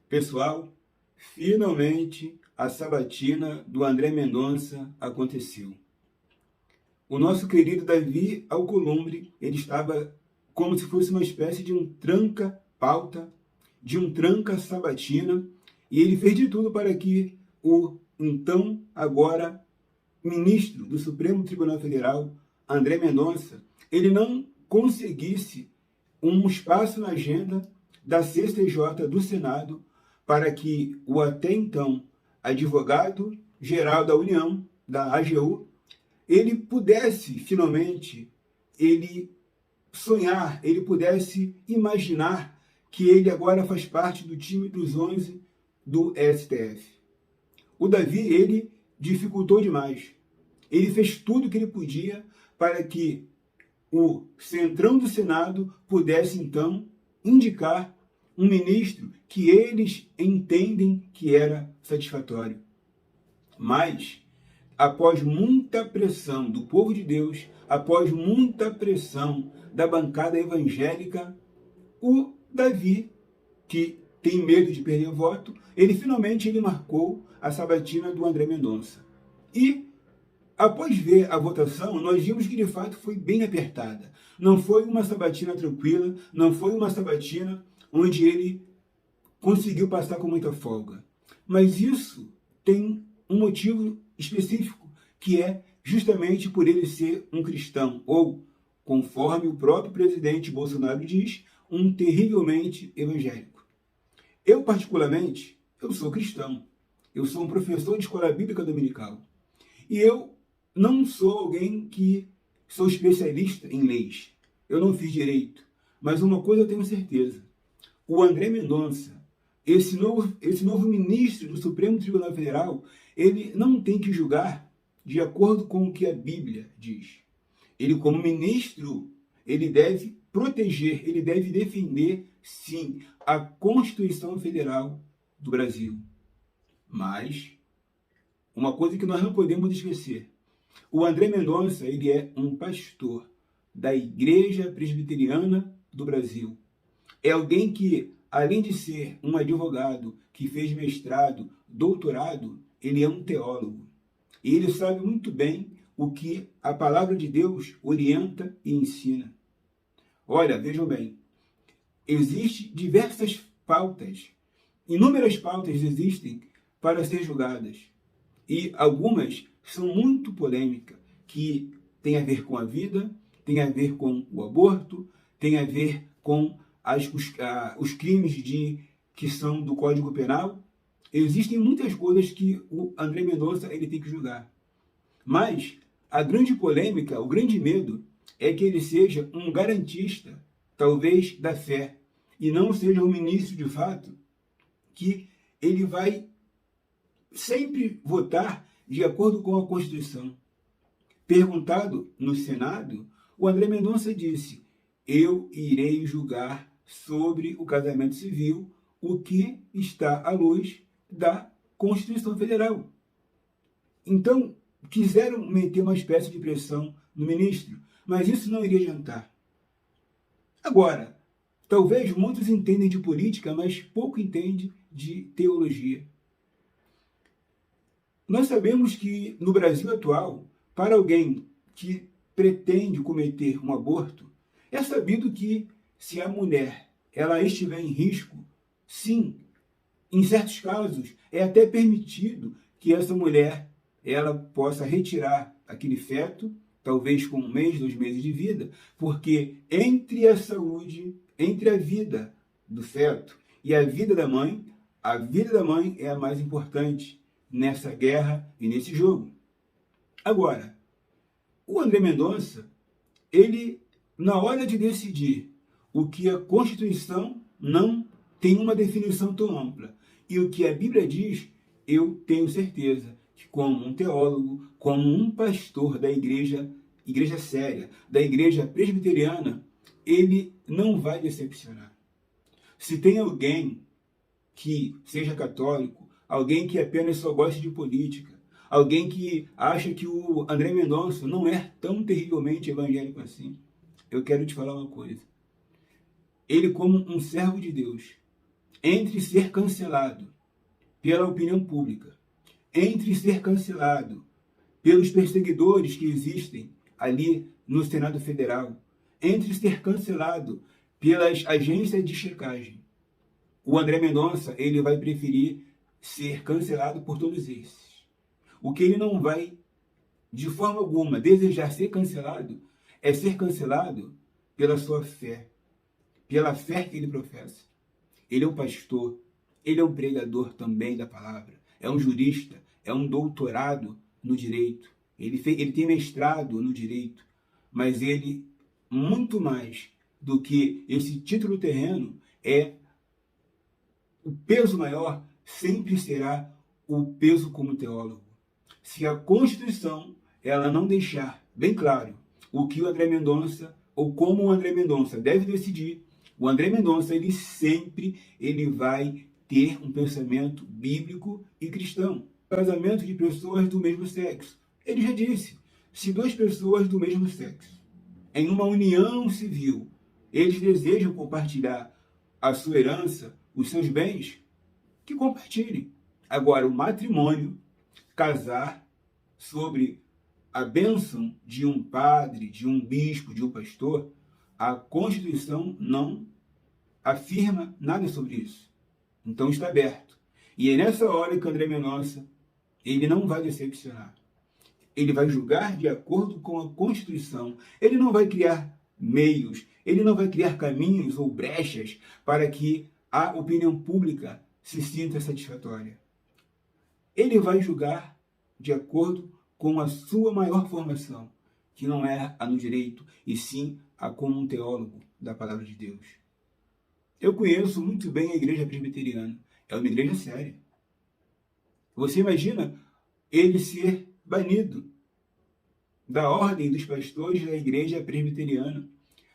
Pessoal, finalmente a sabatina do André Mendonça aconteceu. O nosso querido Davi Alcolumbre, ele estava como se fosse uma espécie de um tranca-pauta, de um tranca-sabatina, e ele fez de tudo para que o então, agora, ministro do Supremo Tribunal Federal, André Mendonça, ele não conseguisse um espaço na agenda da CCJ do Senado para que o até então advogado-geral da União, da AGU, ele pudesse finalmente sonhar, ele pudesse imaginar que ele agora faz parte do time dos 11 do STF. O Davi, ele dificultou demais. Ele fez tudo o que ele podia para que o centrão do Senado pudesse, então, indicar um ministro que eles entendem que era satisfatório. Mas, após muita pressão do povo de Deus, após muita pressão da bancada evangélica, o Davi, que tem medo de perder o voto, ele finalmente marcou a sabatina do André Mendonça. E, após ver a votação, nós vimos que de fato foi bem apertada. Não foi uma sabatina tranquila, não foi uma sabatina onde ele conseguiu passar com muita folga. Mas isso tem um motivo específico, que é justamente por ele ser um cristão, ou, conforme o próprio presidente Bolsonaro diz, um terrivelmente evangélico. Eu, particularmente, eu sou cristão. Eu sou um professor de escola bíblica dominical. E eu não sou alguém que sou especialista em leis. Eu não fiz direito. Mas uma coisa eu tenho certeza. O André Mendonça, esse novo ministro do Supremo Tribunal Federal, ele não tem que julgar de acordo com o que a Bíblia diz. Ele, como ministro, ele deve proteger, ele deve defender, sim, a Constituição Federal do Brasil. Mas, uma coisa que nós não podemos esquecer, o André Mendonça, ele é um pastor da Igreja Presbiteriana do Brasil. É alguém que, além de ser um advogado que fez mestrado, doutorado, ele é um teólogo. E ele sabe muito bem o que a palavra de Deus orienta e ensina. Olha, vejam bem, existem diversas pautas, inúmeras pautas existem para ser julgadas. E algumas são muito polêmicas, que têm a ver com a vida, têm a ver com o aborto, têm a ver com os crimes que são do Código Penal. Existem muitas coisas que o André Mendonça ele tem que julgar. Mas a grande polêmica, o grande medo, é que ele seja um garantista, talvez, da fé, e não seja um ministro de fato, que ele vai sempre votar de acordo com a Constituição. Perguntado no Senado, o André Mendonça disse: eu irei julgar sobre o casamento civil o que está à luz da Constituição Federal. Então, quiseram meter uma espécie de pressão no ministro, mas isso não iria adiantar. Agora, talvez muitos entendem de política, mas pouco entendem de teologia. Nós sabemos que no Brasil atual, para alguém que pretende cometer um aborto, é sabido que se a mulher ela estiver em risco, sim, em certos casos é até permitido que essa mulher ela possa retirar aquele feto, talvez com 1 mês, 2 meses de vida, porque entre a saúde, entre a vida do feto e a vida da mãe é a mais importante nessa guerra e nesse jogo. Agora, o André Mendonça, ele, na hora de decidir o que a Constituição não tem uma definição tão ampla, e o que a Bíblia diz, eu tenho certeza que como um teólogo, como um pastor da igreja séria, da igreja presbiteriana, ele não vai decepcionar. Se tem alguém que seja católico, alguém que apenas só gosta de política, alguém que acha que o André Mendonça não é tão terrivelmente evangélico assim, eu quero te falar uma coisa. Ele, como um servo de Deus, entre ser cancelado pela opinião pública, entre ser cancelado pelos perseguidores que existem ali no Senado Federal, entre ser cancelado pelas agências de checagem, o André Mendonça, ele vai preferir ser cancelado por todos esses. O que ele não vai, de forma alguma, desejar ser cancelado, é ser cancelado pela sua fé, pela fé que ele professa. Ele é um pastor, ele é um pregador também da palavra, é um jurista, é um doutorado no direito, ele tem mestrado no direito, mas ele, muito mais do que esse título terreno, o peso maior sempre será o peso como teólogo. Se a Constituição ela não deixar bem claro o que o André Mendonça, ou como o André Mendonça deve decidir, o André Mendonça ele vai ter um pensamento bíblico e cristão. Casamento de pessoas do mesmo sexo. Ele já disse, se duas pessoas do mesmo sexo, em uma união civil, eles desejam compartilhar a sua herança, os seus bens, que compartilhem. Agora, o matrimônio, casar sobre a bênção de um padre, de um bispo, de um pastor, a Constituição não afirma nada sobre isso. Então está aberto. E é nessa hora que o André Mendonça, ele não vai decepcionar. Ele vai julgar de acordo com a Constituição. Ele não vai criar meios, ele não vai criar caminhos ou brechas para que a opinião pública se sinta satisfatória. Ele vai julgar de acordo com a sua maior formação, que não é a no direito, e sim a como um teólogo da palavra de Deus. Eu conheço muito bem a igreja presbiteriana. É uma igreja séria. Você imagina ele ser banido da ordem dos pastores da igreja presbiteriana,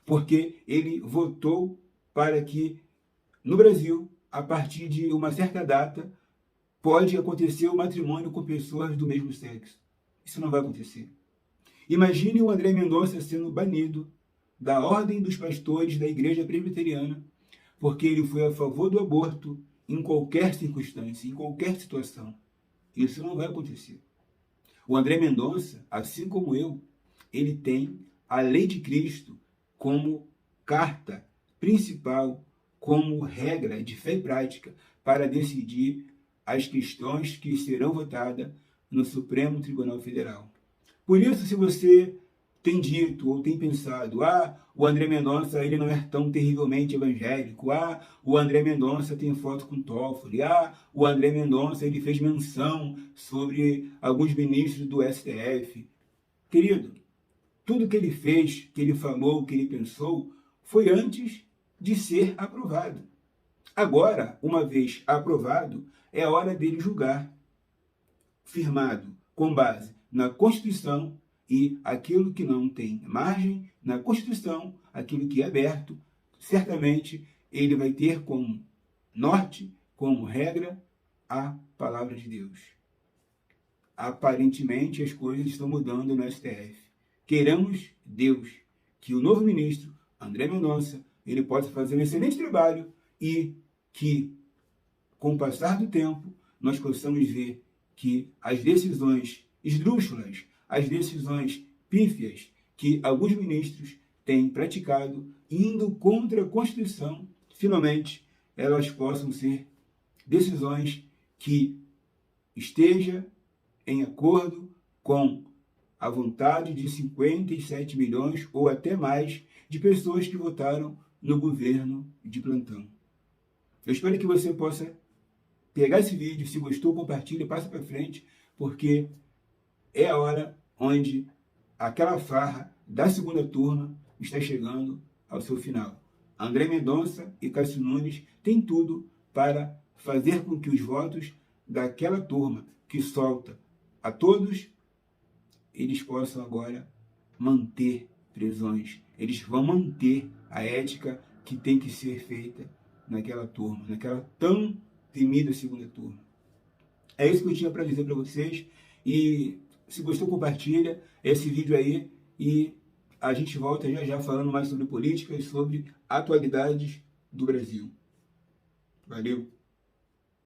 porque ele votou para que no Brasil, a partir de uma certa data, pode acontecer o matrimônio com pessoas do mesmo sexo. Isso não vai acontecer. Imagine o André Mendonça sendo banido da ordem dos pastores da igreja presbiteriana, porque ele foi a favor do aborto em qualquer circunstância, em qualquer situação. Isso não vai acontecer. O André Mendonça, assim como eu, ele tem a lei de Cristo como carta principal, como regra de fé e prática para decidir as questões que serão votadas no Supremo Tribunal Federal. Por isso, se você tem dito ou tem pensado, o André Mendonça ele não é tão terrivelmente evangélico, o André Mendonça tem foto com Toffoli, o André Mendonça ele fez menção sobre alguns ministros do STF. Querido, tudo que ele fez, que ele falou, que ele pensou, foi antes de ser aprovado. Agora, uma vez aprovado, é hora dele julgar, firmado com base na Constituição, e aquilo que não tem margem na Constituição, aquilo que é aberto, certamente ele vai ter como norte, como regra, a palavra de Deus. Aparentemente as coisas estão mudando no STF. Queiramos Deus que o novo ministro, André Mendonça, ele possa fazer um excelente trabalho e que, com o passar do tempo, nós possamos ver que as decisões esdrúxulas, as decisões pífias que alguns ministros têm praticado, indo contra a Constituição, finalmente elas possam ser decisões que estejam em acordo com a vontade de 57 milhões ou até mais de pessoas que votaram no governo de plantão. Eu espero que você possa pegar esse vídeo, se gostou, compartilhe, passa para frente, porque é a hora onde aquela farra da segunda turma está chegando ao seu final. André Mendonça e Cássio Nunes têm tudo para fazer com que os votos daquela turma que solta a todos, eles possam agora manter prisões. Eles vão manter a ética que tem que ser feita naquela turma, naquela tão temida segunda turma. É isso que eu tinha para dizer para vocês. E se gostou, compartilha esse vídeo aí. E a gente volta já já falando mais sobre política e sobre atualidades do Brasil. Valeu!